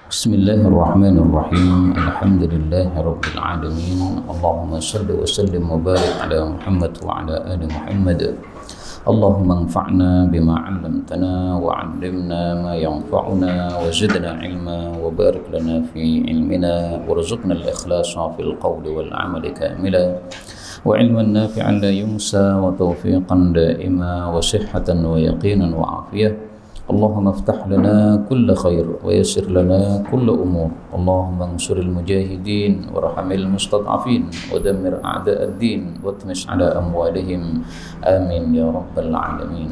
Bismillahirrahmanirrahim. Alhamdulillahirabbil alamin. Allahumma shalli wa sallim wa barik ala Muhammad wa ala ali Muhammad. Allahumma anfa'na bima 'allamtana wa 'allimna ma yanfa'una wa zidna 'ilma wa barik lana fi 'ilmina warzuqna al-ikhlasa fil qawli wal 'amali kamila wa 'ilman nafi'an la yunsa wa tawfiqan da'ima wa sihhatan wa yaqinan wa 'afiyah. اللهم افتح لنا كل خير ويسر لنا كل أمور. اللهم انصر المجاهدين وارحم المستضعفين ودمر أعداء الدين واطمس على أموالهم آمين يا رب العالمين.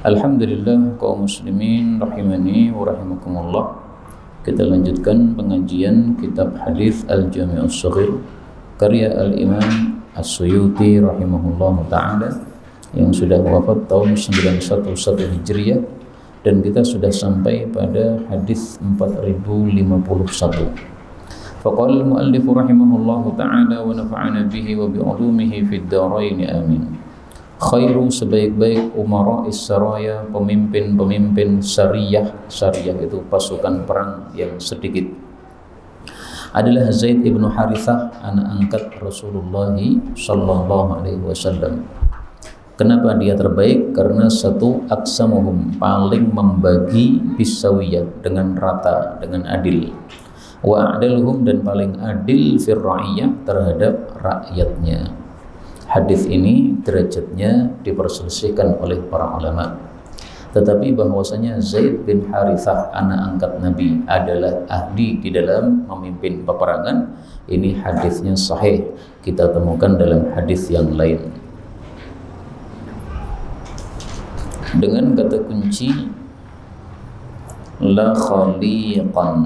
Alhamdulillah kaum muslimin rahimani wa rahimakumullah. Kita lanjutkan pengajian kitab hadis Al-Jami' Shaghir karya Al-Imam As-Suyuti rahimahullahu ta'ala yang sudah wafat tahun 911 Hijriah, dan kita sudah sampai pada hadis 4051. Faqala al-muallif rahimahullahu ta'ala wa nafa'ana bihi wa bi'ulumihi fid dharain amin. Khairu, sebaik-baik umara'is saraya, pemimpin-pemimpin sariyah. Sariyah itu pasukan perang yang sedikit, adalah Zaid ibn Harithah, anak angkat Rasulullah sallallahu alaihi wasallam. Kenapa dia terbaik? Karena satu, aksamuhum, paling membagi bisawiyah, dengan rata, dengan adil. Wa a'daluhum, dan paling adil fir ra'iyah, terhadap rakyatnya. Hadis ini derajatnya diperselisihkan oleh para ulama. Tetapi bahwasanya Zaid bin Harithah, anak angkat Nabi, adalah ahli di dalam memimpin peperangan, ini hadisnya sahih. Kita temukan dalam hadis yang lain dengan kata kunci la khaliqan.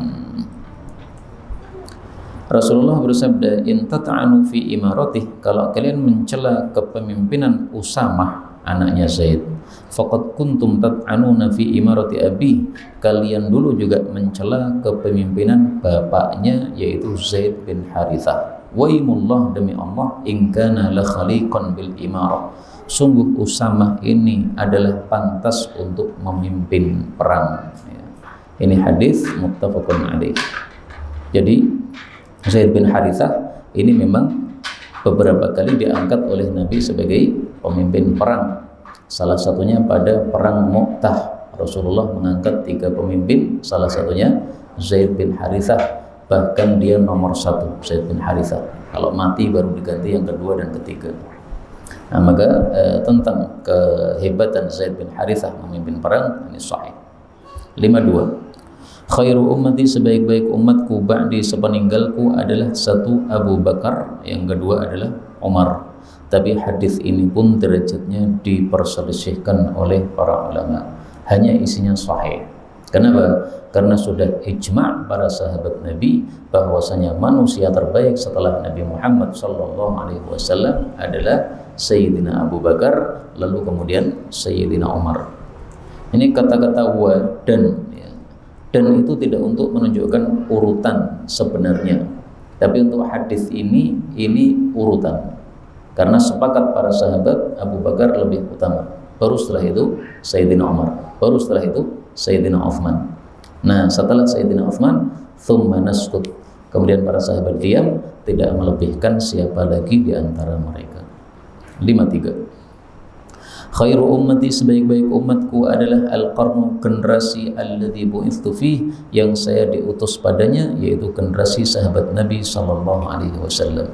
Rasulullah bersabda, in tat'anu fi imaratih, kalau kalian mencela kepemimpinan Usamah anaknya Zaid, faqad kuntum tat'anuna fi imarati abi, kalian dulu juga mencela kepemimpinan bapaknya yaitu Zaid bin Harithah. Wa imullah, demi Allah, in kana la khaliqan bil imarah, sungguh Usamah ini adalah pantas untuk memimpin perang. Ini hadis muttafaqun alaih. Jadi Zaid bin Harithah ini memang beberapa kali diangkat oleh Nabi sebagai pemimpin perang. Salah satunya pada perang Mu'tah, Rasulullah mengangkat 3 pemimpin, salah satunya Zaid bin Harithah. Bahkan dia nomor 1, Zaid bin Harithah. Kalau mati baru diganti yang kedua dan ketiga. Nah, maka tentang kehebatan Zaid bin Harithah memimpin perang ini sahih. 52. Khairu ummati, sebaik-baik umatku ba'di, sepeninggalku, adalah 1 Abu Bakar, yang kedua adalah Umar. Tapi hadis ini pun derajatnya diperselisihkan oleh para ulama. Hanya isinya sahih. Kenapa? Karena sudah ijma' para sahabat Nabi bahwasanya manusia terbaik setelah Nabi Muhammad SAW adalah Sayyidina Abu Bakar, lalu kemudian Sayyidina Umar. Ini kata-kata wa dan, ya. Dan itu tidak untuk menunjukkan urutan sebenarnya, tapi untuk hadis ini urutan. Karena sepakat para sahabat Abu Bakar lebih utama, baru setelah itu Sayyidina Umar, baru setelah itu Sayyidina Uthman. Nah, setelah Sayyidina Uthman, thumma naskut, kemudian para sahabat diam, tidak melebihkan siapa lagi di antara mereka. 53. Khairu ummati, sebaik-baik umatku adalah al-qarnu, generasi alladzi bu'ithtu fih, yang saya diutus padanya, yaitu generasi sahabat Nabi sallallahu alaihi wasallam.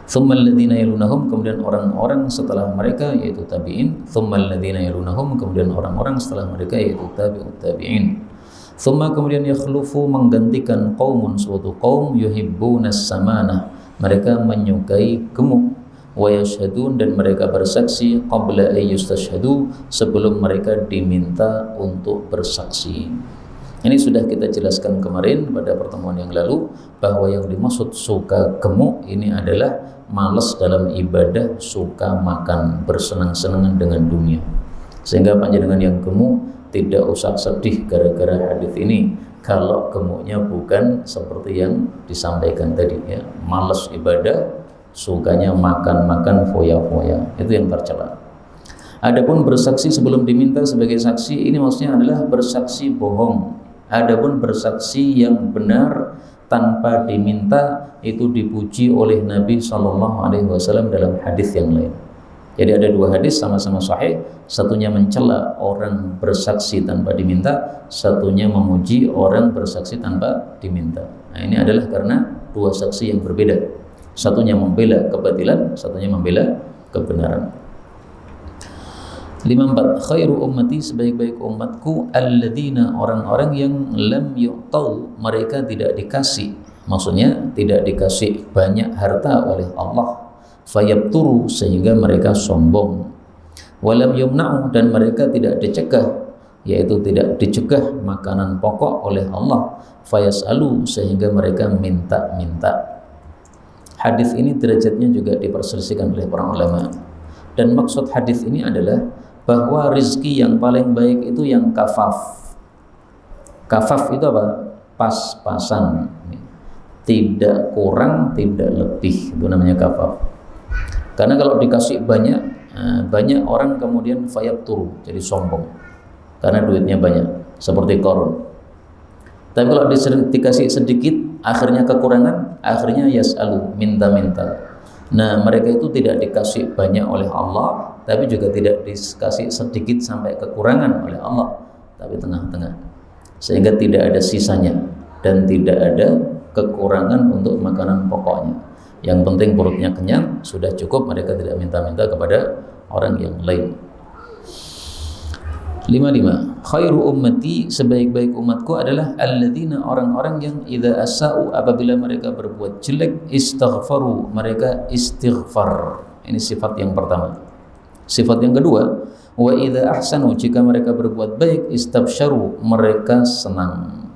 Thumma alladhina yalunahum, kemudian orang-orang setelah mereka yaitu tabi'in. Thumma alladhina yalunahum, kemudian orang-orang setelah mereka yaitu tabi'ut tabi'in. Thumma, kemudian yakhlufu, menggantikan qaumun, suatu kaum, yuhibbunas samanah, mereka menyukai gemuk, wa yashhadun, dan mereka bersaksi, qabla ayyustashhadu, sebelum mereka diminta untuk bersaksi. Ini sudah kita jelaskan kemarin pada pertemuan yang lalu, bahwa yang dimaksud suka gemuk ini adalah malas dalam ibadah, suka makan, bersenang-senangan dengan dunia. Sehingga panjenengan yang gemuk tidak usah sedih gara-gara hadis ini, kalau gemuknya bukan seperti yang disampaikan tadi, ya. Malas ibadah, sukanya makan-makan, foya-foya, itu yang tercela. Adapun bersaksi sebelum diminta sebagai saksi, ini maksudnya adalah bersaksi bohong, Adapun bersaksi yang benar tanpa diminta itu dipuji oleh Nabi SAW dalam hadis yang lain. Jadi ada dua hadis sama-sama sahih, satunya mencela orang bersaksi tanpa diminta, satunya memuji orang bersaksi tanpa diminta. Nah, ini adalah karena dua saksi yang berbeda. Satunya membela kebatilan, satunya membela kebenaran. 54. Khairu ummati, sebaik-baik umatku, alladzina, orang-orang yang lam yu'tau, mereka tidak dikasih, maksudnya tidak dikasih banyak harta oleh Allah, fayabturu, sehingga mereka sombong, walam yumna'u, dan mereka tidak dicegah, yaitu tidak dicegah makanan pokok oleh Allah, fayas'alu, sehingga mereka minta-minta. Hadis ini derajatnya juga diperselisihkan oleh para ulama, dan maksud hadis ini adalah bahwa rizki yang paling baik itu yang kafaf. Kafaf itu apa? Pas-pasan, tidak kurang, tidak lebih, itu namanya kafaf. Karena kalau dikasih banyak, banyak orang kemudian fayabturu, jadi sombong karena duitnya banyak, seperti Qarun. Tapi kalau dikasih sedikit, akhirnya kekurangan, akhirnya yas'alu, minta-minta. Nah, mereka itu tidak dikasih banyak oleh Allah, tapi juga tidak dikasih sedikit sampai kekurangan oleh Allah, tapi tengah-tengah, sehingga tidak ada sisanya dan tidak ada kekurangan untuk makanan pokoknya. Yang penting perutnya kenyang, sudah cukup, mereka tidak minta-minta kepada orang yang lain. 55. Khairu ummati, sebaik-baik umatku adalah alladzina, orang-orang yang idza asa'u, apabila mereka berbuat jelek, istaghfaru, mereka istighfar. Ini sifat yang pertama. Sifat yang kedua, wa idza ahsanu, jika mereka berbuat baik, istabsyaru, mereka senang.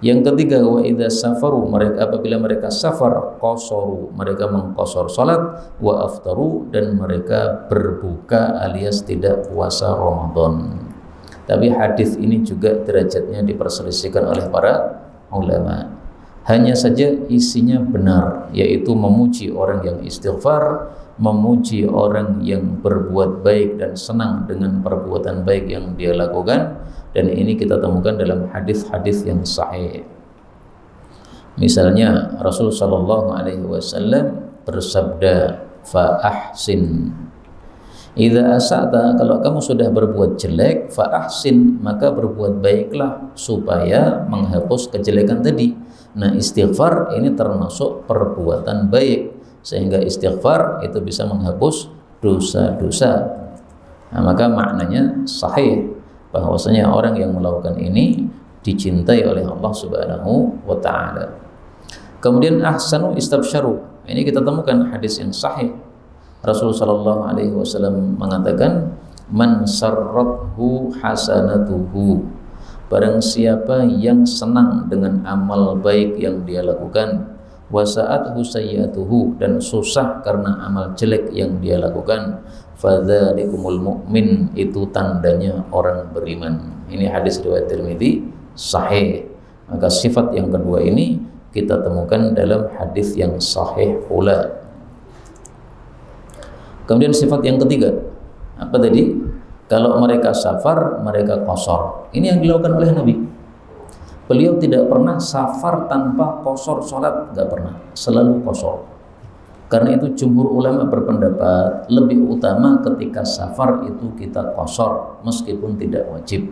Yang ketiga, wa idza safaru, mereka apabila mereka safar, qasaru, mereka mengqasar salat, wa aftaru, dan mereka berbuka alias tidak puasa Ramadan. Tapi hadis ini juga derajatnya diperselisihkan oleh para ulama. Hanya saja isinya benar, yaitu memuji orang yang istighfar, memuji orang yang berbuat baik dan senang dengan perbuatan baik yang dia lakukan, dan ini kita temukan dalam hadis-hadis yang sahih. Misalnya Rasul sallallahu alaihi wasallam bersabda, fa ahsin. Idza asa'ta, kalau kamu sudah berbuat jelek, fa ahsin, maka berbuat baiklah supaya menghapus kejelekan tadi. Nah, istighfar ini termasuk perbuatan baik, sehingga istighfar itu bisa menghapus dosa-dosa. Nah, maka maknanya sahih bahwasanya orang yang melakukan ini dicintai oleh Allah Subhanahu wa taala. Kemudian ahsanu istabsyaru. Ini kita temukan hadis yang sahih. Rasulullah sallallahu alaihi wasallam mengatakan, man sarrathu hasanatuhu, barang siapa yang senang dengan amal baik yang dia lakukan, wasa'athu sayyi'atuhu, dan susah karena amal jelek yang dia lakukan, fadzalikumul mu'min, itu tandanya orang beriman. Ini hadis riwayat Tirmidzi sahih. Maka sifat yang kedua ini kita temukan dalam hadis yang sahih pula. Kemudian sifat yang ketiga, apa tadi? Kalau mereka safar, mereka qasar. Ini yang dilakukan oleh Nabi. Beliau tidak pernah safar tanpa qasar salat, enggak pernah, selalu qasar. Karena itu jumhur ulama berpendapat lebih utama ketika safar itu kita qasar meskipun tidak wajib.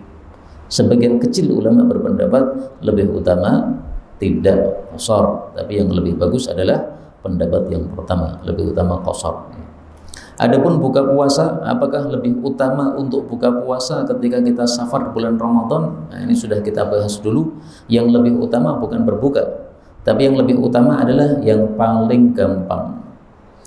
Sebagian kecil ulama berpendapat lebih utama tidak qasar, tapi yang lebih bagus adalah pendapat yang pertama, lebih utama qasar. Adapun buka puasa, apakah lebih utama untuk buka puasa ketika kita safar bulan Ramadan? Nah, ini sudah kita bahas dulu. Yang lebih utama bukan berbuka, tapi yang lebih utama adalah yang paling gampang.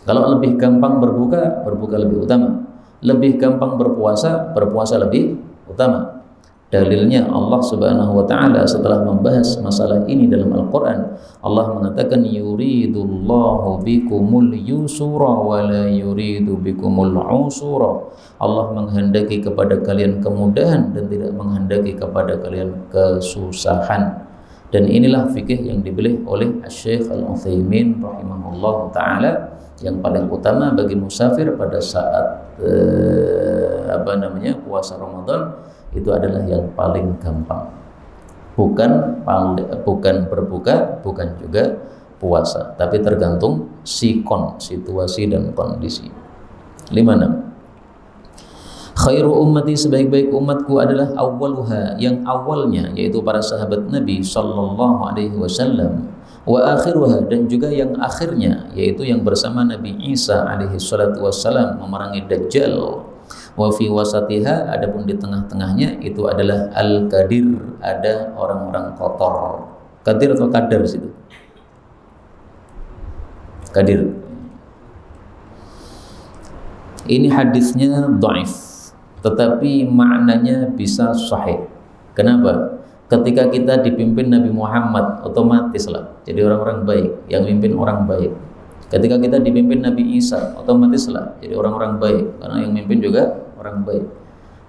Kalau lebih gampang berbuka, berbuka lebih utama. Lebih gampang berpuasa, berpuasa lebih utama. Dalilnya Allah Subhanahu wa taala setelah membahas masalah ini dalam Al-Qur'an, Allah mengatakan yuridullahu bikumul yusra wa la yuridu bikumul usra. Allah menghendaki kepada kalian kemudahan dan tidak menghendaki kepada kalian kesusahan. Dan inilah fikih yang dipilih oleh Syekh Al-Utsaimin rahimahullah taala, yang paling utama bagi musafir pada saat puasa Ramadan itu adalah yang paling gampang. bukan berbuka, bukan juga puasa, tapi tergantung situasi dan kondisi. 56. Khairu ummati, sebaik-baik umatku adalah awwaluha, yang awalnya yaitu para sahabat Nabi sallallahu alaihi wasallam, wa akhiruha, dan juga yang akhirnya yaitu yang bersama Nabi Isa alaihi salatu wassalam memerangi Dajjal, wa fi wasatiha, adapun di tengah-tengahnya itu adalah al-kadir, ada orang-orang kotor. Kadir atau kadar situ? Kadir. Ini hadisnya dhaif, tetapi maknanya bisa sahih. Kenapa? Ketika kita dipimpin Nabi Muhammad, otomatislah jadi orang-orang baik, yang mimpin orang baik. Ketika kita dipimpin Nabi Isa, otomatislah jadi orang-orang baik, karena yang mimpin juga orang baik.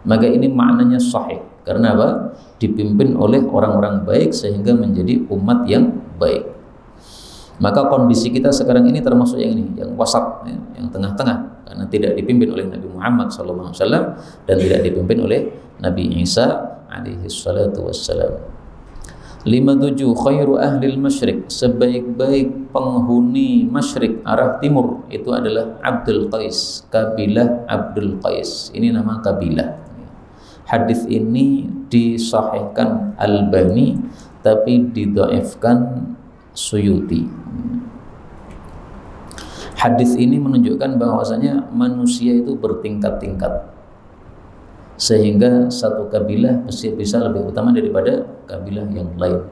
Maka ini maknanya sahih. Karena apa? Dipimpin oleh orang-orang baik sehingga menjadi umat yang baik. Maka kondisi kita sekarang ini termasuk yang ini, yang wasat, yang tengah-tengah, karena tidak dipimpin oleh Nabi Muhammad SAW dan tidak dipimpin oleh Nabi Isa alaihi salatu wassalam. 57. Khairu ahlil masyrik, sebaik-baik penghuni masyrik arah timur itu adalah Abdul Qais, kabilah Abdul Qais. Ini nama kabilah. Hadis ini disahihkan Albani tapi didhaifkan Suyuti. Hadis ini menunjukkan bahwasanya manusia itu bertingkat-tingkat, sehingga satu kabilah bisa lebih utama daripada kabilah yang lain.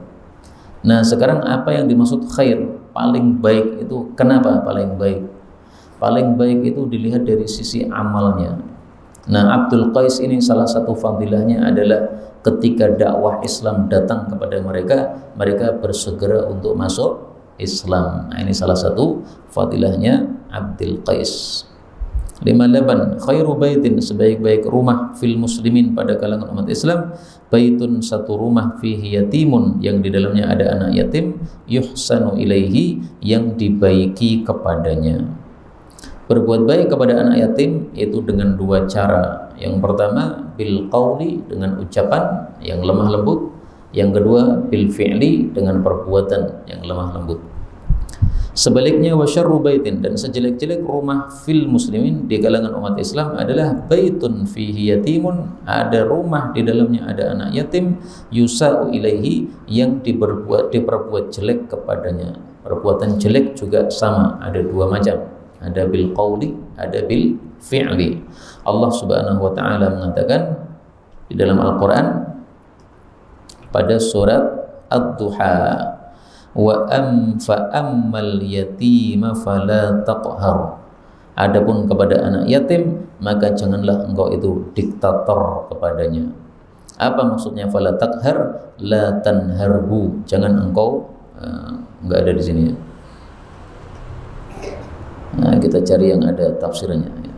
Nah, sekarang apa yang dimaksud khair? Paling baik itu kenapa paling baik? Paling baik itu dilihat dari sisi amalnya. Nah, Abdul Qais ini salah satu fadilahnya adalah ketika dakwah Islam datang kepada mereka, mereka bersegera untuk masuk Islam. Nah, ini salah satu fadilahnya Abdul Qais. 58. Khairu baitin, sebaik-baik rumah fil muslimin pada kalangan umat Islam, baitun, satu rumah fihi yatimun, yang di dalamnya ada anak yatim, yuhsanu ilaihi, yang dibaiki kepadanya. Berbuat baik kepada anak yatim itu dengan dua cara. Yang pertama bil qauli, dengan ucapan yang lemah lembut. Yang kedua bil fi'li, dengan perbuatan yang lemah lembut. Sebaliknya wasyarru baitin, dan sejelek-jelek rumah fil muslimin di kalangan umat Islam adalah baitun fihi yatimun, ada rumah di dalamnya ada anak yatim, yusa'u ilaihi, yang diperbuat jelek kepadanya. Perbuatan jelek juga sama, ada dua macam, ada bil qauli, ada bil fi'li. Allah Subhanahu wa taala mengatakan di dalam Al-Qur'an pada surat Ad-Duha, wa fa'ammal yatima fala taqhar, adapun kepada anak yatim maka janganlah engkau itu diktator kepadanya. Apa maksudnya fala taqhar? La tanharhu, jangan engkau enggak ada di sini ya. Nah, kita cari yang ada tafsirannya ya.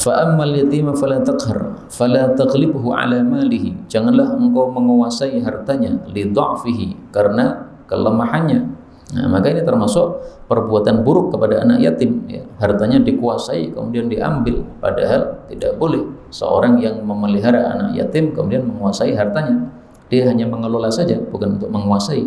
Fa'ammal yatima fala taqhar fala taghlibhu ala malihi, janganlah engkau menguasai hartanya, li dha'fihi, karena kelemahannya. Nah, maka ini termasuk perbuatan buruk kepada anak yatim ya. Hartanya dikuasai kemudian diambil, padahal tidak boleh seorang yang memelihara anak yatim kemudian menguasai hartanya. Dia hanya mengelola saja, bukan untuk menguasai.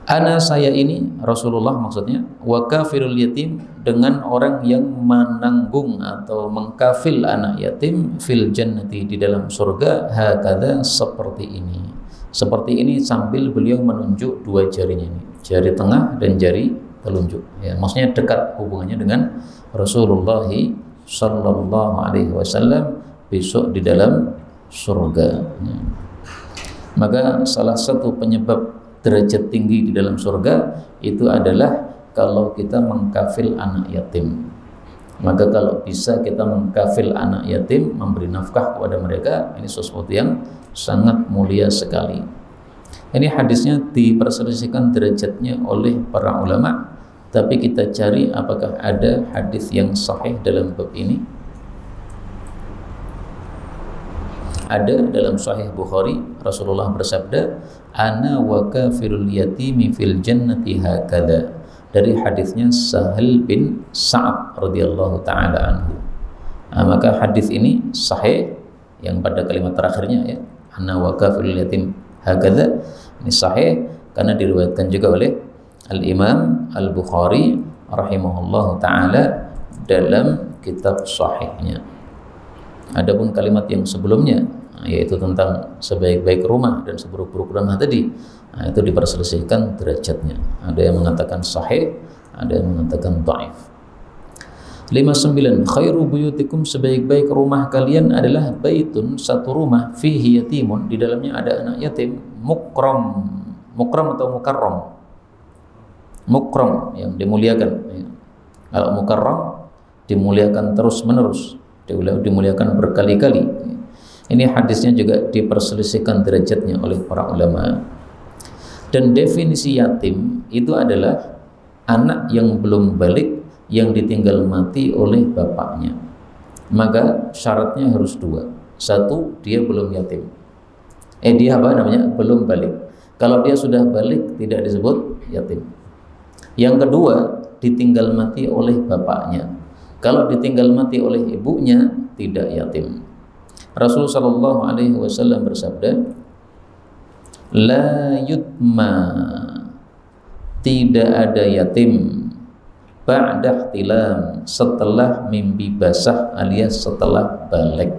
Ana, saya ini, Rasulullah maksudnya, wa kafirul yatim, dengan orang yang menanggung atau mengkafil anak yatim, fil jannati, di dalam surga, hakadha, seperti ini. Seperti ini sambil beliau menunjuk dua jarinya ini, jari tengah dan jari telunjuk. Ya, maksudnya dekat hubungannya dengan Rasulullah sallallahu alaihi wasallam besok di dalam surga. Ya. Maka salah satu penyebab derajat tinggi di dalam surga itu adalah kalau kita mengkafil anak yatim. Maka kalau bisa kita mengkafil anak yatim, memberi nafkah kepada mereka, ini sesuatu yang sangat mulia sekali. Ini hadisnya diperselisihkan derajatnya oleh para ulama, tapi kita cari apakah ada hadis yang sahih dalam bab ini. Ada dalam Sahih Bukhari, Rasulullah bersabda, ana wa kafirul yatimi fil jannati hakadha, dari hadisnya Sahal bin Sa'ad radhiyallahu taala anhu. Nah, maka hadis ini sahih yang pada kalimat terakhirnya ya, ana wa kafilul yatim hakadha, ini sahih karena diriwayatkan juga oleh Al-Imam Al-Bukhari rahimahullahu taala dalam kitab sahihnya. Adapun kalimat yang sebelumnya yaitu tentang sebaik-baik rumah dan seburuk-buruk rumah tadi, itu diperselisihkan derajatnya. Ada yang mengatakan sahih, ada yang mengatakan dhaif. 59. Khairu buyutikum, sebaik-baik rumah kalian adalah baitun, satu rumah, fihi yatimun, di dalamnya ada anak yatim, mukram. Mukram atau mukarram? Mukram, yang dimuliakan. Kalau mukarram dimuliakan terus-menerus, dimuliakan berkali-kali. Ini hadisnya juga diperselisihkan derajatnya oleh para ulama. Dan definisi yatim itu adalah anak yang belum balik, yang ditinggal mati oleh bapaknya. Maka syaratnya harus dua. Satu, dia belum yatim. Dia belum balik. Kalau dia sudah balik tidak disebut yatim. Yang kedua, ditinggal mati oleh bapaknya. Kalau ditinggal mati oleh ibunya, tidak yatim. Rasulullah sallallahu alaihi wasallam bersabda, la yutma, tidak ada yatim ba'da ihtilam, setelah mimpi basah alias setelah balik.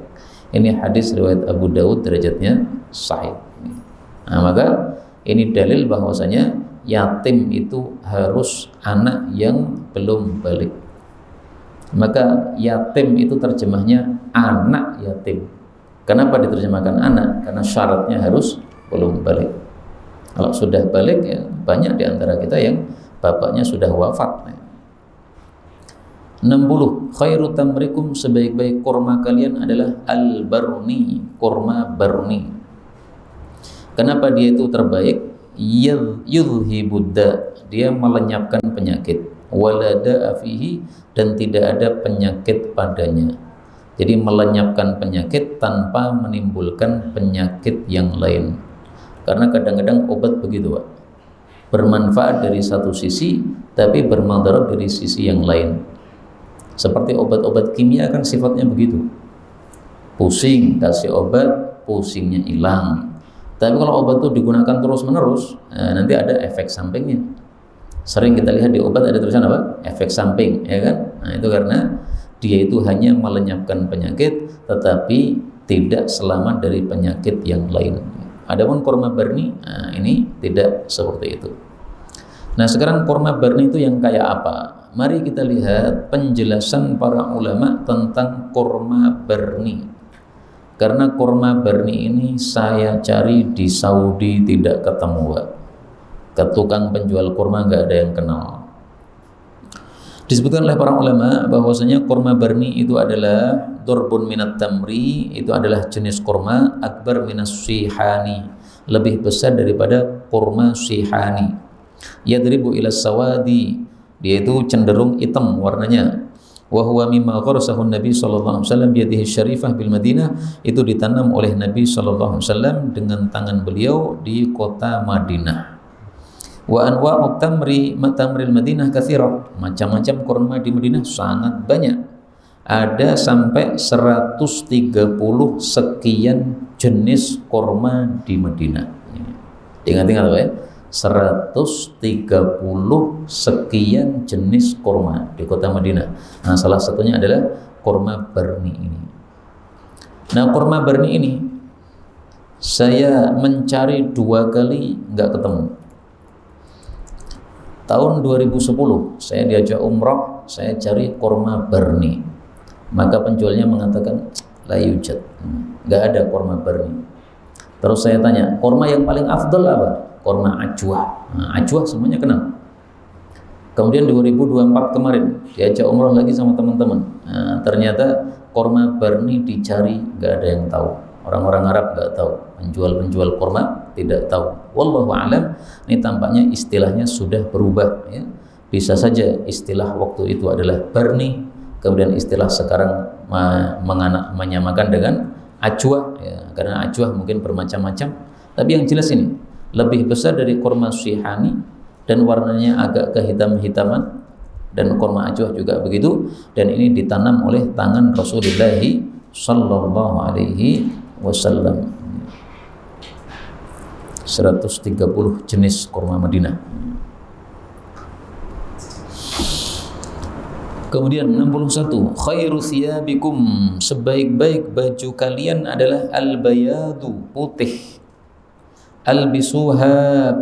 Ini hadis riwayat Abu Daud, derajatnya sahih. Maka ini dalil bahwasanya yatim itu harus anak yang belum balik. Maka yatim itu terjemahnya anak yatim. Kenapa diterjemahkan anak? Karena syaratnya harus belum balik. Kalau sudah balik ya banyak di antara kita yang bapaknya sudah wafat. 60. Khairu tamrikum, sebaik-baik kurma kalian adalah al-barni, kurma barni. Kenapa dia itu terbaik? Yudhibudda, dia melenyapkan penyakit. Walada afihi, dan tidak ada penyakit padanya. Jadi melenyapkan penyakit tanpa menimbulkan penyakit yang lain. Karena kadang-kadang obat begitu, Pak. Bermanfaat dari satu sisi, tapi bermadarat dari sisi yang lain. Seperti obat-obat kimia kan sifatnya begitu. Pusing, kasih obat, pusingnya hilang. Tapi kalau obat itu digunakan terus-menerus, nanti ada efek sampingnya. Sering kita lihat di obat ada tulisan apa? Efek samping, ya kan? Nah, itu karena dia itu hanya melenyapkan penyakit, tetapi tidak selamat dari penyakit yang lain. Adapun kurma barni, ini tidak seperti itu. Nah, sekarang kurma barni itu yang kayak apa? Mari kita lihat penjelasan para ulama tentang kurma barni. Karena kurma barni ini saya cari di Saudi tidak ketemu, Pak. Ke tukang penjual kurma nggak ada yang kenal. Disebutkan oleh para ulama bahwasanya kurma barni itu adalah durbun minat tamri, itu adalah jenis kurma akbar minas sihani, lebih besar daripada kurma sihani. Yadribu ila sawadi, dia itu cenderung hitam warnanya. Wa huwa mimma gharasahu Nabi sallallahu alaihi wasallam biyadihi syarifah bil Madinah, itu ditanam oleh Nabi sallallahu alaihi wasallam dengan tangan beliau di kota Madinah. Wa anwa'ut tamri matamril Madinah katsirah, macam-macam kurma di Madinah sangat banyak. Ada sampai 130 sekian jenis kurma di Madinah. Ingat-ingat Pak ya. 130 sekian jenis kurma di kota Madinah. Nah, salah satunya adalah kurma barni ini. Nah, kurma barni ini saya mencari 2 kali nggak ketemu. Tahun 2010 saya diajak umrah, saya cari kurma barni. Maka penjualnya mengatakan la yujad, nggak ada kurma barni. Terus saya tanya, kurma yang paling afdal apa? Kurma ajwa. Nah, ajwa semuanya kenal. Kemudian 2024 kemarin diajak umrah lagi sama teman-teman. Nah, ternyata kurma barni dicari, nggak ada yang tahu. Orang-orang Arab nggak tahu, penjual-penjual kurma tidak tahu. Wallahu a'lam. Ini tampaknya istilahnya sudah berubah. Ya. Bisa saja istilah waktu itu adalah barni, kemudian istilah sekarang menyamakan dengan ajwa. Ya, karena ajwa mungkin bermacam-macam. Tapi yang jelas ini lebih besar dari kurma syihani dan warnanya agak kehitam-hitaman, dan kurma ajwa juga begitu. Dan ini ditanam oleh tangan Rasulullah sallallahu alaihi wasallam. 130 jenis kurma Madinah. Kemudian 61, khairu thiyabikum, sebaik-baik baju kalian adalah al-bayadu, putih. Albisuha,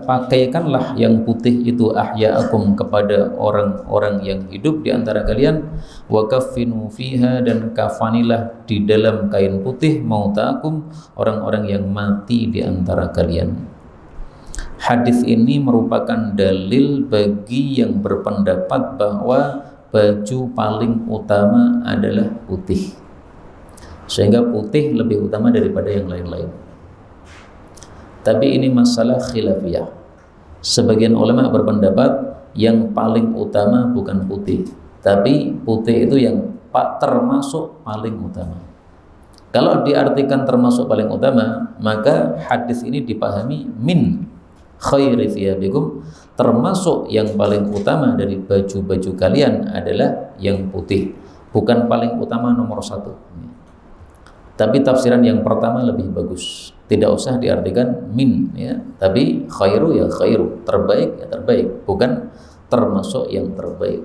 pakaikanlah yang putih itu ahya'akum, kepada orang-orang yang hidup di antara kalian. Wa kaffinu fiha, dan kafanilah di dalam kain putih mautakum, orang-orang yang mati di antara kalian. Hadis ini merupakan dalil bagi yang berpendapat bahwa baju paling utama adalah putih, sehingga putih lebih utama daripada yang lain-lain. Tapi ini masalah khilafiyah. Sebagian ulama berpendapat yang paling utama bukan putih, tapi putih itu yang termasuk paling utama. Kalau diartikan termasuk paling utama, maka hadis ini dipahami min khairi thiyabikum, termasuk yang paling utama dari baju-baju kalian adalah yang putih, bukan paling utama nomor satu. Tapi tafsiran yang pertama lebih bagus. Tidak usah diartikan min, ya, tapi khairu ya khairu, terbaik ya terbaik, bukan termasuk yang terbaik.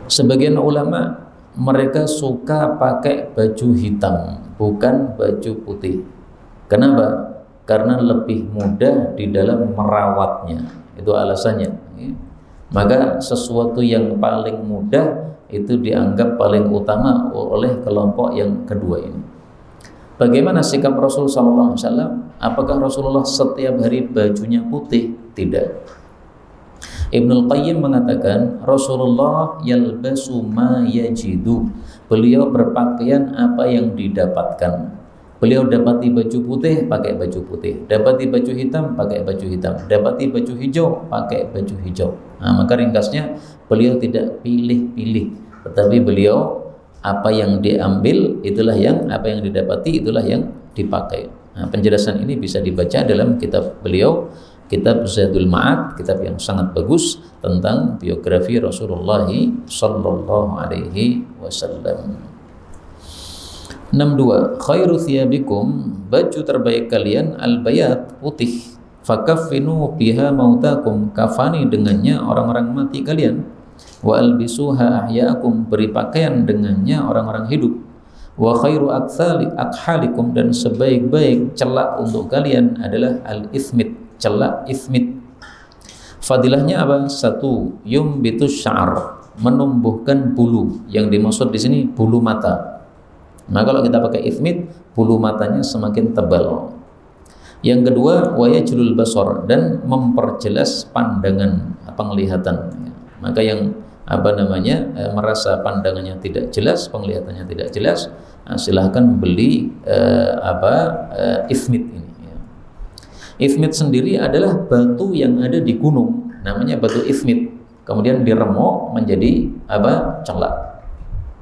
Sebagian ulama mereka suka pakai baju hitam, bukan baju putih. Kenapa? Karena lebih mudah di dalam merawatnya, itu alasannya. Maka sesuatu yang paling mudah itu dianggap paling utama oleh kelompok yang kedua ini. Bagaimana sikap Rasul sallallahu alaihi wasallam? Apakah Rasulullah setiap hari bajunya putih? Tidak. Ibnul Qayyim mengatakan Rasulullah yalbasu ma yajidu. Beliau berpakaian apa yang didapatkan. Beliau dapati baju putih, pakai baju putih. Dapati baju hitam, pakai baju hitam. Dapati baju hijau, pakai baju hijau. Nah, maka ringkasnya beliau tidak pilih-pilih, tetapi beliau apa yang diambil itulah yang, apa yang didapati itulah yang dipakai. Nah, penjelasan ini bisa dibaca dalam kitab beliau, kitab Zadul Ma'ad, kitab yang sangat bagus tentang biografi Rasulullah sallallahu alaihi wasallam. 62, khairu thiyabikum, baju terbaik kalian al-bayat, putih. Fakaffinu biha mautakum, kafani dengannya orang-orang mati kalian. Wa albisuha ahya'akum, beri pakaian dengannya orang-orang hidup. Wa khairu akhalikum, dan sebaik-baik celak untuk kalian adalah al-ithmit, celak ithmit. Fadilahnya apa? 1, yumbitus sya'ar, menumbuhkan bulu. Yang dimaksud di sini bulu mata. Nah, kalau kita pakai ithmit, bulu matanya semakin tebal. Yang kedua, wayajlul basar, dan memperjelas pandangan, penglihatan. Maka yang merasa pandangannya tidak jelas, penglihatannya tidak jelas, silahkan beli ithmit ini. Ithmit sendiri adalah batu yang ada di gunung, namanya batu ithmit. Kemudian diremuk menjadi celak.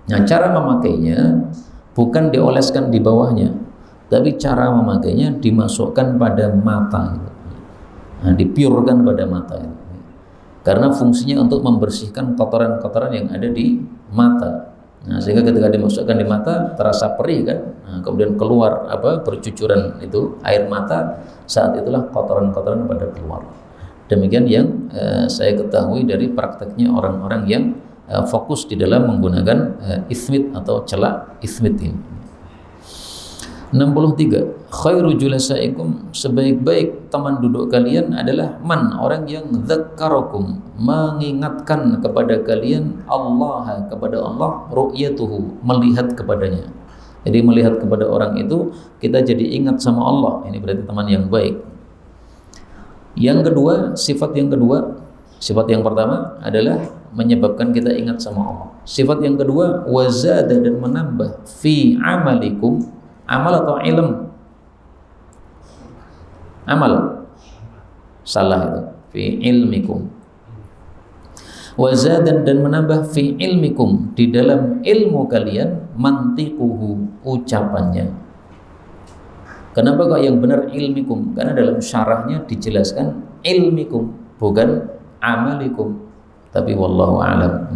Nah, cara memakainya bukan dioleskan di bawahnya, tapi cara memakainya dimasukkan pada mata, nah, dipiurkan pada mata, karena fungsinya untuk membersihkan kotoran-kotoran yang ada di mata. Nah, sehingga ketika dimasukkan di mata terasa perih kan, nah, kemudian keluar bercucuran itu air mata, saat itulah kotoran-kotoran pada keluar. Demikian yang saya ketahui dari prakteknya orang-orang yang fokus di dalam menggunakan ithmit atau celak ithmit ini. 63, khairu julasaikum, sebaik-baik teman duduk kalian adalah man, orang yang dzakkarakum, mengingatkan kepada kalian Allah, kepada Allah, ru'yatuhu, melihat kepadanya. Jadi melihat kepada orang itu kita jadi ingat sama Allah, ini berarti teman yang baik. Yang kedua, sifat yang pertama adalah menyebabkan kita ingat sama Allah. Sifat yang kedua, wazada, dan menambah fi amalikum, amal atau ilm? Amal. Salah itu. Fi ilmikum. Wazadan, dan menambah fi ilmikum, di dalam ilmu kalian, mantiquhu, ucapannya. Kenapa kok yang benar ilmikum? Karena dalam syarahnya dijelaskan ilmikum, bukan amalikum. Tapi wallahu a'lam.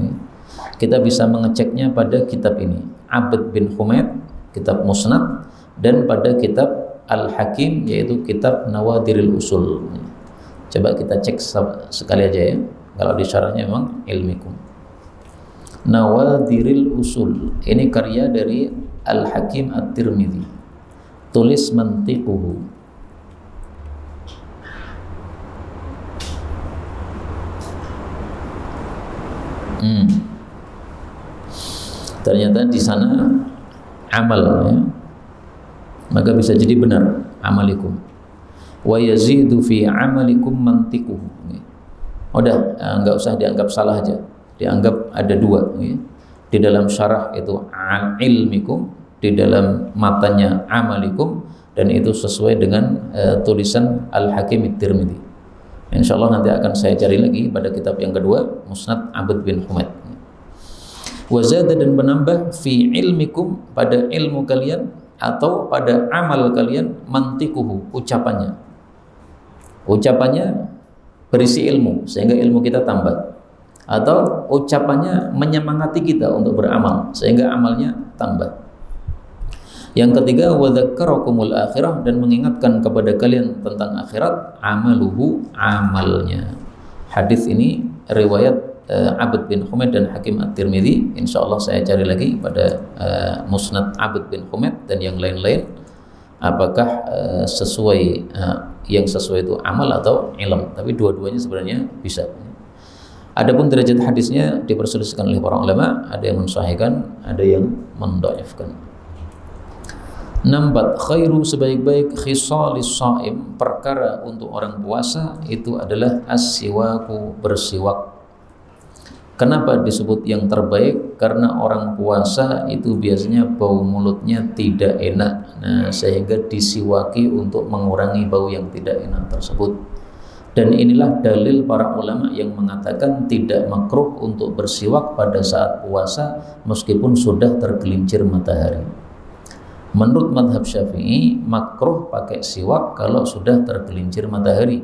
Kita bisa mengeceknya pada kitab ini, Abd bin Humaid, kitab Musnad, dan pada kitab Al-Hakim, yaitu kitab Nawadiril Usul. Coba kita cek sekali aja ya. Kalau di syarahnya memang Ilmikum. Nawadiril Usul. Ini karya dari Al-Hakim At-Tirmidzi. Tulis mantiquhu. Ternyata di sana amal ya. Maka bisa jadi benar amalikum. Wa yazidu fi amalikum mantiquhu. Udah, enggak usah dianggap salah aja. Dianggap ada dua ya. Di dalam syarah itu ilmikum, di dalam matanya amalikum, dan itu sesuai dengan tulisan Al-Hakim At-Tirmidzi. Insyaallah nanti akan saya cari lagi pada kitab yang kedua, Musnad Abd bin Humaid. Wazada, dan menambah fi ilmikum, pada ilmu kalian atau pada amal kalian, mantikuhu, ucapannya berisi ilmu sehingga ilmu kita tambah, atau ucapannya menyemangati kita untuk beramal sehingga amalnya tambah. Yang ketiga, wadzakarakumul akhirah, dan mengingatkan kepada kalian tentang akhirat, amaluhu, amalnya. Hadis ini riwayat Abd bin Humaid dan Hakim At-Tirmidzi. Insyaallah saya cari lagi pada Musnad Abd bin Humaid dan yang lain-lain, apakah sesuai yang sesuai itu amal atau ilm. Tapi dua-duanya sebenarnya bisa. Adapun derajat hadisnya diperselisihkan oleh para ulama, ada yang mensahihkan, ada yang mendhaifkan. Nambat khairu, sebaik-baik khisalis shaim, perkara untuk orang puasa itu adalah as-siwaku, bersiwak. Kenapa disebut yang terbaik? Karena orang puasa itu biasanya bau mulutnya tidak enak, sehingga disiwaki untuk mengurangi bau yang tidak enak tersebut. Dan inilah dalil para ulama yang mengatakan tidak makruh untuk bersiwak pada saat puasa meskipun sudah tergelincir matahari. Menurut madhab Syafi'i, makruh pakai siwak kalau sudah tergelincir matahari.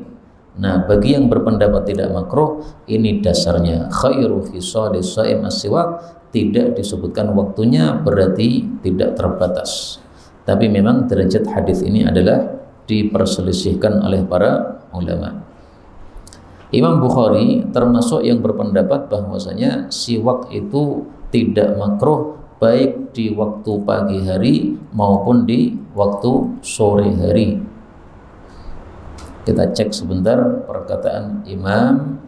Nah, bagi yang berpendapat tidak makruh, ini dasarnya khairu khisalis shaim as-siwak, tidak disebutkan waktunya, berarti tidak terbatas. Tapi memang derajat hadis ini adalah diperselisihkan oleh para ulama. Imam Bukhari termasuk yang berpendapat bahwasanya siwak itu tidak makruh baik di waktu pagi hari maupun di waktu sore hari. Kita cek sebentar perkataan Imam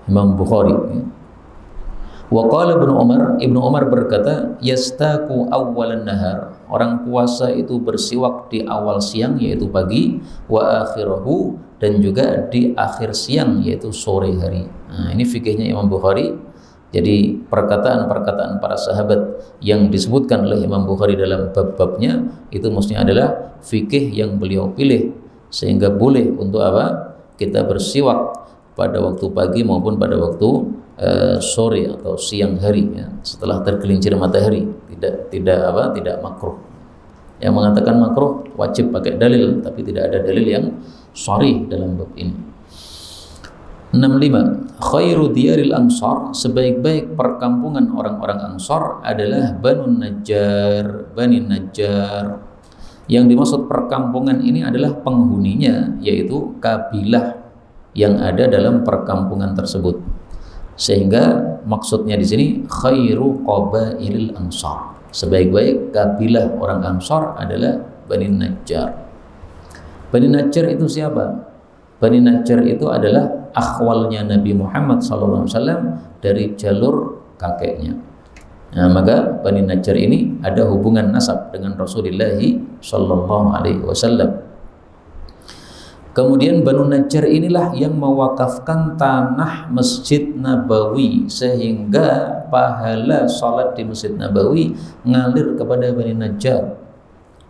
Bukhari. Wa qala Ibnu Umar berkata, yastaku awwalan nahar, orang puasa itu bersiwak di awal siang yaitu pagi, wa akhirahu, dan juga di akhir siang yaitu sore hari. Nah, ini fikihnya Imam Bukhari. Jadi perkataan-perkataan para sahabat yang disebutkan oleh Imam Bukhari dalam bab-babnya itu mestinya adalah fikih yang beliau pilih, sehingga boleh untuk apa? Kita bersiwak pada waktu pagi maupun pada waktu sore atau siang hari ya, setelah tergelincir matahari. Tidak makruh. Yang mengatakan makruh wajib pakai dalil, tapi tidak ada dalil yang sharih dalam bab ini. 65. Khairu diyaril ansar, sebaik-baik perkampungan orang-orang Ansar adalah Bani Najjar. Yang dimaksud perkampungan ini adalah penghuninya, yaitu kabilah yang ada dalam perkampungan tersebut. Sehingga maksudnya di sini khairu qabailil ansar, sebaik-baik kabilah orang Ansar adalah Bani Najjar. Bani Najjar itu siapa? Bani Najjar itu adalah akhwalnya Nabi Muhammad SAW dari jalur kakeknya. Nah, maka Bani Najjar ini ada hubungan nasab dengan Rasulullah SAW. Kemudian Banu Najjar inilah yang mewakafkan tanah Masjid Nabawi, sehingga pahala salat di Masjid Nabawi ngalir kepada Bani Najjar.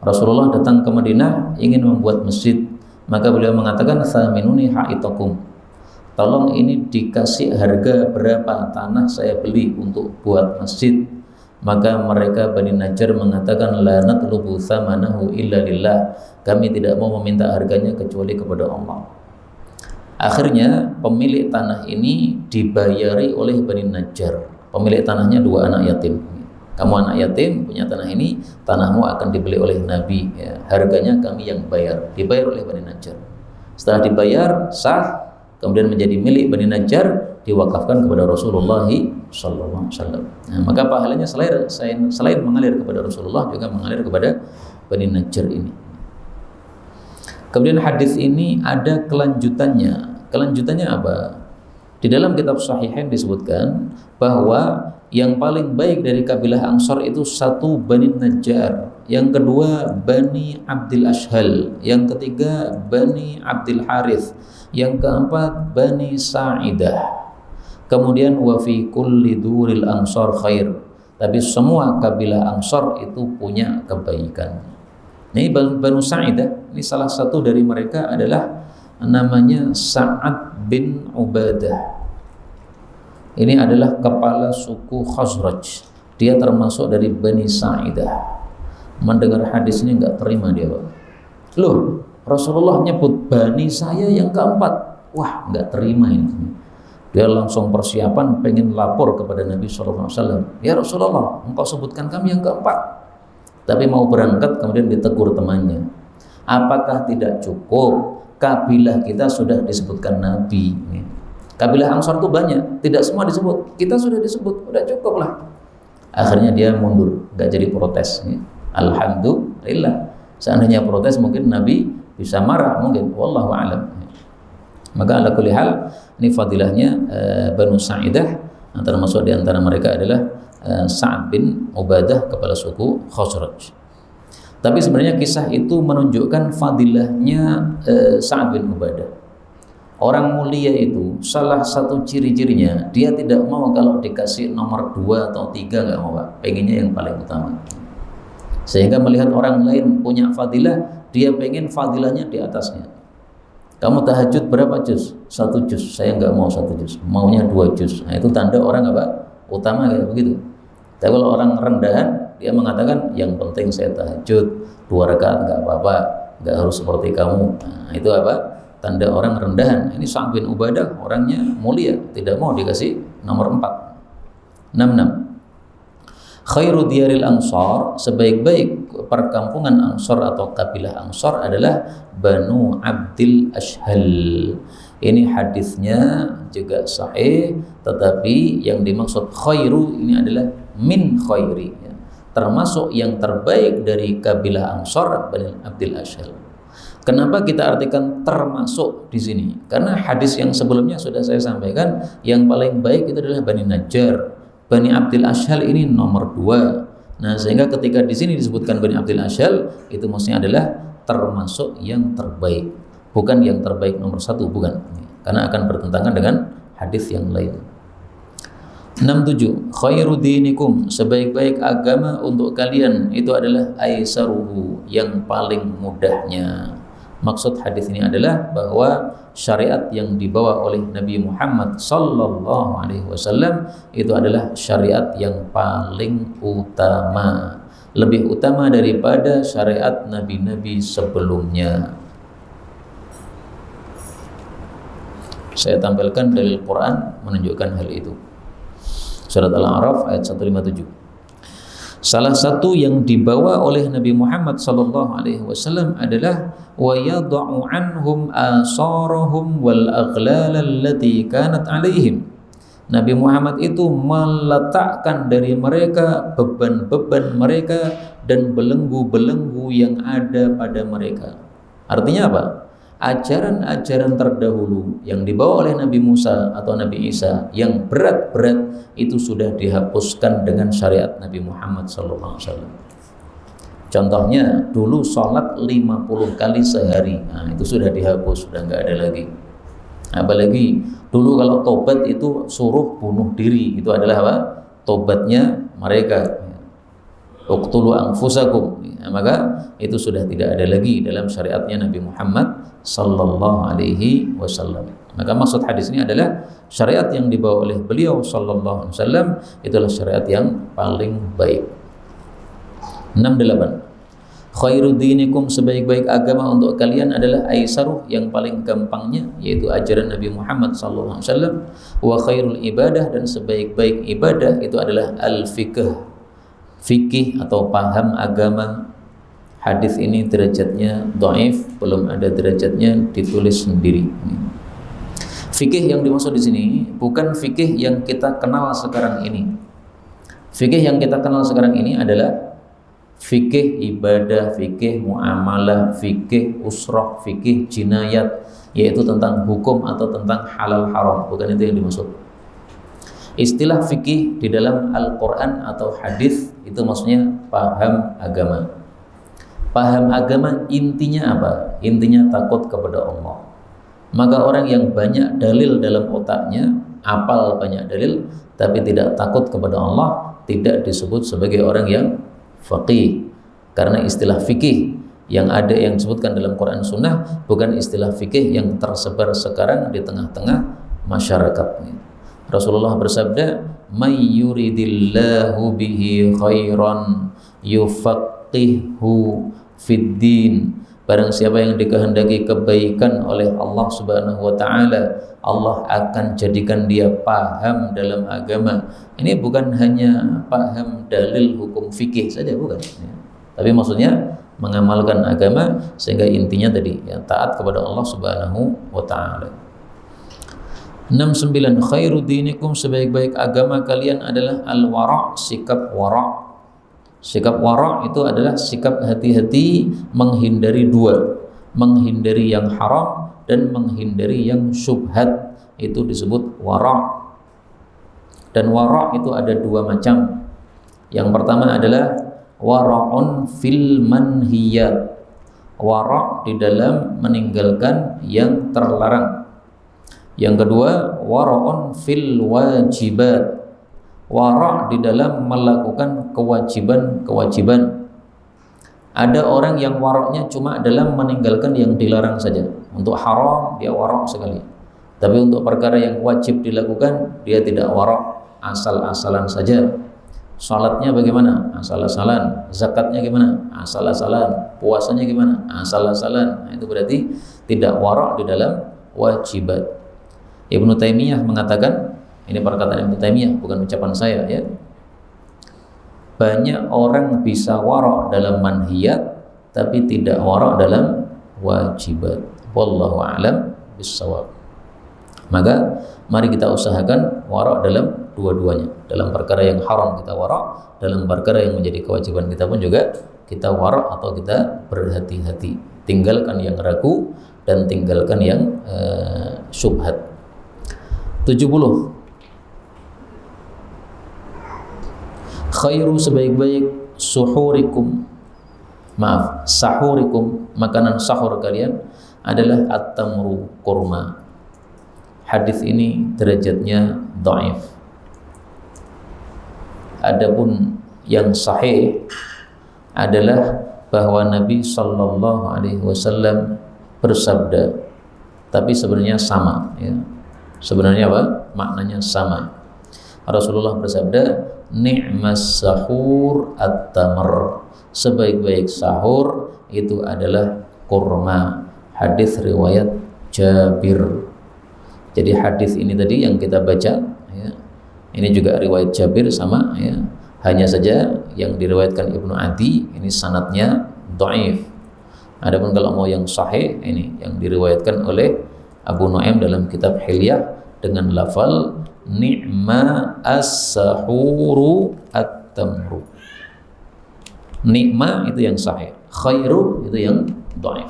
Rasulullah datang ke Madinah ingin membuat masjid, maka beliau mengatakan, "Thaminuni haitakum." Tolong ini dikasih harga berapa tanah saya beli untuk buat masjid. Maka mereka Bani Najjar mengatakan, la natlubu thamanahu illa lillah, kami tidak mau meminta harganya kecuali kepada Allah. Akhirnya pemilik tanah ini dibayari oleh Bani Najjar. Pemilik tanahnya 2 anak yatim. Kamu anak yatim punya tanah ini, tanahmu akan dibeli oleh Nabi, ya. Harganya kami yang bayar. Dibayar oleh Bani Najjar. Setelah dibayar sah, kemudian menjadi milik Bani Najjar, diwakafkan kepada Rasulullah sallallahu alaihi wasallam. Nah, maka pahalanya selain mengalir kepada Rasulullah juga mengalir kepada Bani Najjar ini. Kemudian hadis ini ada kelanjutannya. Kelanjutannya apa? Di dalam kitab Sahihain disebutkan bahwa yang paling baik dari kabilah Ansor itu 1 Bani Najjar, yang kedua Bani Abdil Ashhal, yang ketiga Bani Abdil Harith, yang keempat Bani Sa'idah. Kemudian wa fi kulli duril Ansor khair. Tapi semua kabilah Ansor itu punya kebaikan. Ini Banu Sa'idah, ini salah satu dari mereka adalah namanya Sa'ad bin Ubadah. Ini adalah kepala suku Khazraj. Dia termasuk dari Bani Sa'idah. Mendengar hadis ini enggak terima dia, Pak. Loh, Rasulullah nyebut Bani saya yang keempat. Wah, enggak terima ini. Dia langsung persiapan pengen lapor kepada Nabi SAW. Ya Rasulullah, engkau sebutkan kami yang keempat. Tapi mau berangkat kemudian ditegur temannya. Apakah tidak cukup? Kabilah kita sudah disebutkan Nabi. Kabilah Ansor itu banyak, tidak semua disebut. Kita sudah disebut, udah cukup lah. Akhirnya dia mundur, nggak jadi protes. Alhamdulillah. Seandainya protes mungkin Nabi bisa marah, mungkin. Wallahu a'lam. Maka ala kulli hal, ini fadilahnya Banu Sa'idah. Termasuk di antara mereka adalah Sa'ad bin Ubadah, kepala suku Khazraj. Tapi sebenarnya kisah itu menunjukkan fadilahnya Sa'ad bin Ubadah. Orang mulia itu salah satu ciri-cirinya dia tidak mau kalau dikasih nomor 2 atau 3 nggak mau, Pak. Pengennya yang paling utama. Sehingga melihat orang lain punya fadilah, dia pengen fadilahnya di atasnya. Kamu tahajud berapa juz? 1 juz. Saya nggak mau 1 juz, maunya 2 juz. Nah, itu tanda orang apa? Utama kayak begitu. Tapi kalau orang rendahan, dia mengatakan yang penting saya tahajud 2 rakaat nggak apa-apa, nggak harus seperti kamu. Nah, itu apa? Tanda orang rendahan. Ini Sa'ad bin Ubadah orangnya mulia, tidak mau dikasih nomor 4. 66. Khairu diyaril Ansar, sebaik-baik perkampungan Ansar atau kabilah Ansar adalah Banu Abdil Ashhal. Ini hadisnya juga sahih, tetapi yang dimaksud khairu ini adalah min khairi, ya. Termasuk yang terbaik dari kabilah Ansar, Bani Abdil Ashhal. Kenapa kita artikan termasuk di sini? Karena hadis yang sebelumnya sudah saya sampaikan, yang paling baik itu adalah Bani Najjar. Bani Abdil Ashhal ini nomor 2. Nah, sehingga ketika di sini disebutkan Bani Abdil Ashhal, itu maksudnya adalah termasuk yang terbaik. Bukan yang terbaik nomor 1, bukan. Karena akan bertentangan dengan hadis yang lain. 67. Khairu dinikum, sebaik-baik agama untuk kalian itu adalah aisaruhu, yang paling mudahnya. Maksud hadis ini adalah bahwa syariat yang dibawa oleh Nabi Muhammad sallallahu alaihi wasallam itu adalah syariat yang paling utama, lebih utama daripada syariat nabi-nabi sebelumnya. Saya tampilkan dalil Quran menunjukkan hal itu. Surat Al-A'raf ayat 157. Salah satu yang dibawa oleh Nabi Muhammad sallallahu alaihi wasallam adalah wa yad'u anhum asarahum wal aghlal allati kanat alaihim. Nabi Muhammad itu meletakkan dari mereka beban-beban mereka dan belenggu-belenggu yang ada pada mereka. Artinya apa? Ajaran-ajaran terdahulu yang dibawa oleh Nabi Musa atau Nabi Isa yang berat-berat itu sudah dihapuskan dengan syariat Nabi Muhammad SAW. Contohnya dulu sholat 50 kali sehari, nah itu sudah dihapus, sudah nggak ada lagi. Apalagi dulu kalau tobat itu suruh bunuh diri, itu adalah apa? Tobatnya mereka. Uqtulu anfusakum, maka itu sudah tidak ada lagi dalam syariatnya Nabi Muhammad sallallahu alaihi wasallam. Maka maksud hadis ini adalah syariat yang dibawa oleh beliau sallallahu alaihi wasallam itulah syariat yang paling baik. 68. Khairu dinikum, sebaik-baik agama untuk kalian adalah aisaruh, yang paling gampangnya, yaitu ajaran Nabi Muhammad sallallahu alaihi wasallam. Wa khairul ibadah, dan sebaik-baik ibadah itu adalah al-fiqh, fikih atau paham agama. Hadis ini derajatnya dhaif, belum ada derajatnya ditulis sendiri. Fikih yang dimaksud di sini bukan fikih yang kita kenal sekarang ini. Fikih yang kita kenal sekarang ini adalah fikih ibadah, fikih muamalah, fikih usrah, fikih jinayat, yaitu tentang hukum atau tentang halal haram. Bukan itu yang dimaksud. Istilah fikih di dalam Al-Quran atau hadis itu maksudnya paham agama. Paham agama intinya apa? Intinya takut kepada Allah. Maka orang yang banyak dalil dalam otaknya, apal banyak dalil, tapi tidak takut kepada Allah, tidak disebut sebagai orang yang faqih. Karena istilah fikih yang ada, yang disebutkan dalam Quran Sunnah, bukan istilah fikih yang tersebar sekarang di tengah-tengah masyarakat. Rasulullah bersabda, "May yuridillahu bihi khairan yufaqqihhu fid din." Barang siapa yang dikehendaki kebaikan oleh Allah Subhanahu wa taala, Allah akan jadikan dia paham dalam agama. Ini bukan hanya paham dalil hukum fikih saja, bukan. Tapi maksudnya mengamalkan agama, sehingga intinya tadi ya, taat kepada Allah Subhanahu wa taala. 69. Khairu dinikum, sebaik-baik agama kalian adalah al-wara', sikap wara'. Sikap wara' itu adalah sikap hati-hati, menghindari dua, menghindari yang haram dan menghindari yang syubhat, itu disebut wara'. Dan wara' itu ada dua macam. Yang pertama adalah wara'un fil manhiyat, wara' di dalam meninggalkan yang terlarang. Yang kedua wara'un fil wajibat, wara' di dalam melakukan kewajiban-kewajiban. Ada orang yang wara'nya cuma dalam meninggalkan yang dilarang saja. Untuk haram dia wara' sekali, tapi untuk perkara yang wajib dilakukan dia tidak wara', asal-asalan saja. Salatnya bagaimana? Asal-asalan. Zakatnya gimana? Asal-asalan. Puasanya gimana? Asal-asalan. Nah, itu berarti tidak wara' di dalam wajibat. Ibnu Taimiyah mengatakan, ini perkataan Ibnu Taimiyah, bukan ucapan saya ya. Banyak orang bisa wara' dalam manhiyat tapi tidak wara' dalam wajibat. Wallahu a'lam bissawab. Maka mari kita usahakan wara' dalam dua-duanya. Dalam perkara yang haram kita wara', dalam perkara yang menjadi kewajiban kita pun juga kita wara' atau kita berhati-hati. Tinggalkan yang ragu dan tinggalkan yang syubhat. 70. Khairu, sebaik-baik sahurikum, makanan sahur kalian adalah at-tamru, kurma. Hadis ini derajatnya dhaif. Adapun yang sahih adalah bahwa Nabi sallallahu alaihi wasallam bersabda, tapi sebenarnya sama ya. Sebenarnya apa? Maknanya sama. Rasulullah bersabda, ni'mas sahur at-tamr, sebaik-baik sahur itu adalah kurma. Hadis riwayat Jabir. Jadi hadis ini tadi yang kita baca ya, ini juga riwayat Jabir sama ya. Hanya saja yang diriwayatkan Ibnu Adi ini sanadnya dhaif. Adapun kalau mau yang sahih, ini yang diriwayatkan oleh Abu Nuaim dalam kitab Hilyah dengan lafal ni'ma as-sahuru at-tamru. Ni'ma itu yang sahih, khairu itu yang dhaif.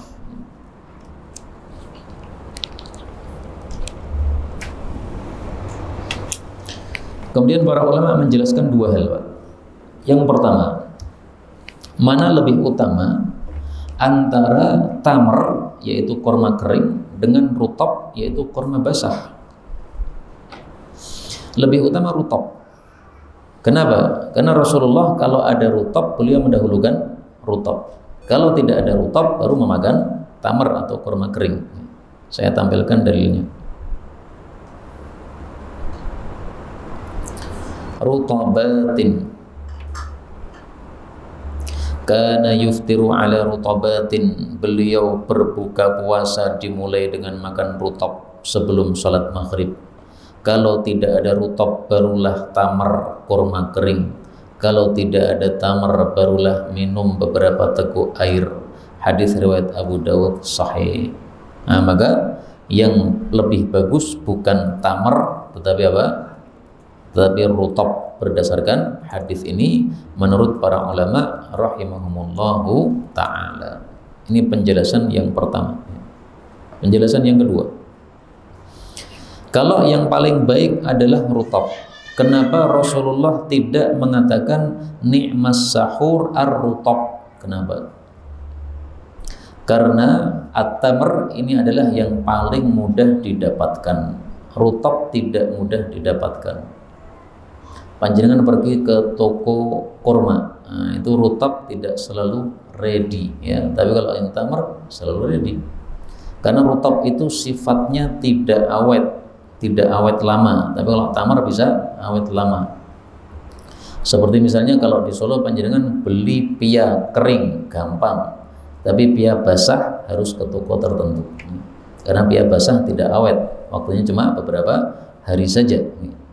Kemudian para ulama menjelaskan dua hal, Pak. Yang pertama, mana lebih utama antara tamr yaitu kurma kering dengan rutab yaitu kurma basah? Lebih utama rutab. Kenapa? Karena Rasulullah kalau ada rutab beliau mendahulukan rutab. Kalau tidak ada rutab baru memakan tamr atau kurma kering. Saya tampilkan dalilnya. Rutabatin. Kana yuftiru ala rutabatin, beliau berbuka puasa dimulai dengan makan rutab sebelum salat maghrib. Kalau tidak ada rutab barulah tamar kurma kering. Kalau tidak ada tamar barulah minum beberapa teguk air. Hadis riwayat Abu Dawud sahih. Nah, maka yang lebih bagus bukan tamar tetapi apa? Tetapi rutab, berdasarkan hadis ini menurut para ulama rahimahumullahu taala. Ini penjelasan yang pertama. Penjelasan yang kedua, kalau yang paling baik adalah rutab, kenapa Rasulullah tidak mengatakan ni'mas sahur ar-rutab? Kenapa? Karena at-tamr ini adalah yang paling mudah didapatkan, rutab tidak mudah didapatkan. Panjenengan pergi ke toko kurma, nah, itu rutab tidak selalu ready ya, tapi kalau yang tamr selalu ready. Karena rutab itu sifatnya tidak awet lama, tapi kalau tamar bisa awet lama. Seperti misalnya kalau di Solo panjenengan beli pia kering gampang, tapi pia basah harus ke toko tertentu. Karena pia basah tidak awet, waktunya cuma beberapa hari saja.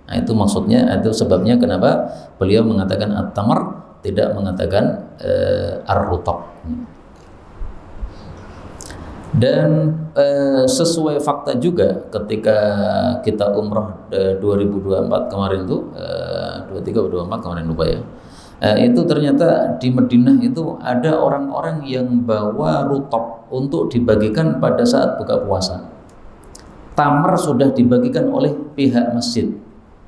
Nah, itu maksudnya, itu sebabnya kenapa beliau mengatakan at-tamar, tidak mengatakan ar-rutab. Dan sesuai fakta juga ketika kita umrah 2024 kemarin itu 23 atau 24 kemarin lupa ya, itu ternyata di Madinah itu ada orang-orang yang bawa rutab untuk dibagikan pada saat buka puasa. Tamar sudah dibagikan oleh pihak masjid,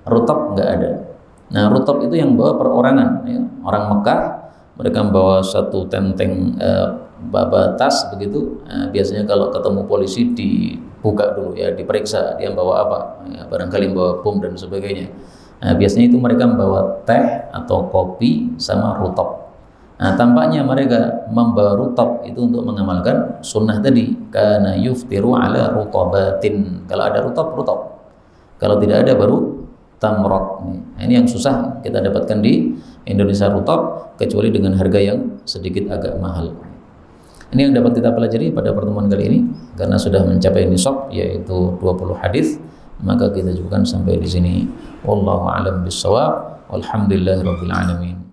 rutab nggak ada. Nah, rutab itu yang bawa perorangan ya. Orang Mekah mereka membawa satu tenteng bawa tas begitu. Biasanya kalau ketemu polisi dibuka dulu ya, diperiksa dia bawa apa ya, barangkali bawa bom dan sebagainya. Nah, biasanya itu mereka membawa teh atau kopi sama rutab. Nah, tampaknya mereka membawa rutab itu untuk mengamalkan sunnah tadi, kana yuftiru ala rutabatin. Kalau ada rutab, kalau tidak ada baru tamrat. Nah, ini yang susah kita dapatkan di Indonesia, rutab, kecuali dengan harga yang sedikit agak mahal. Ini yang dapat kita pelajari pada pertemuan kali ini, karena sudah mencapai nisab yaitu 20 hadis, maka kita cukupkan sampai di sini. Wallahu a'lam bishawab. Walhamdulillahirabbil alamin.